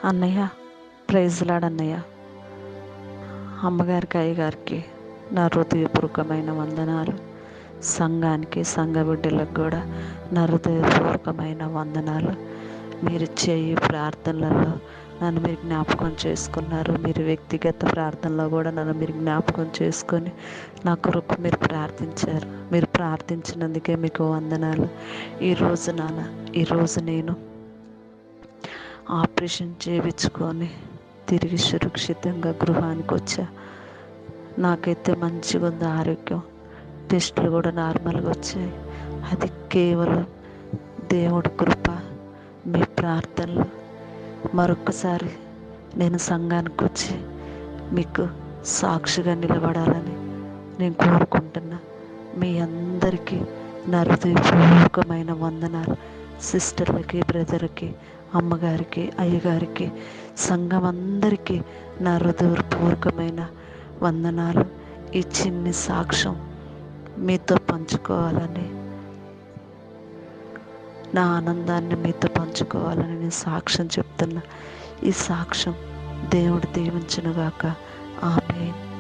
అన్నయ్య, praise lord అన్నయ్య. అమ్మగారికి, అయ్యగారికి నా హృదయపూర్వకమైన వందనాలు. సంఘానికి, సంఘ బిడ్డలకు కూడా నా హృదయపూర్వకమైన వందనాలు. మీరు చేయి ప్రార్థనలలో నన్ను మీరు జ్ఞాపకం చేసుకున్నారు. మీరు వ్యక్తిగత ప్రార్థనలో కూడా నన్ను మీరు జ్ఞాపకం చేసుకొని నా కొరకు మీరు ప్రార్థించారు. మీరు ప్రార్థించినందుకే మీకు వందనాలు. ఈరోజు నేను ఆపరేషన్ చేయించుకొని తిరిగి సురక్షితంగా గృహానికి వచ్చా. నాకైతే మంచిగా ఉంది ఆరోగ్యం. టెస్టులు కూడా నార్మల్గా వచ్చాయి. అది కేవలం దేవుడి కృప, మీ ప్రార్థనలు. మరొకసారి నేను సంఘానికి వచ్చి మీకు సాక్షిగా నిలబడాలని నేను కోరుకుంటున్నా. మీ అందరికీ నా హృదయపూర్వకమైన వందనాలు. సిస్టర్లకి, బ్రదర్కి, అమ్మగారికి, అయ్యగారికి, సంఘం అందరికీ నా హృదయపూర్వకమైన వందనాలు. ఈ చిన్ని సాక్ష్యం మీతో పంచుకోవాలని, నా ఆనందాన్ని మీతో పంచుకోవాలని నేను సాక్ష్యం చెప్తున్నా. ఈ సాక్ష్యం దేవుడు దీవించునుగాక. ఆమేన్.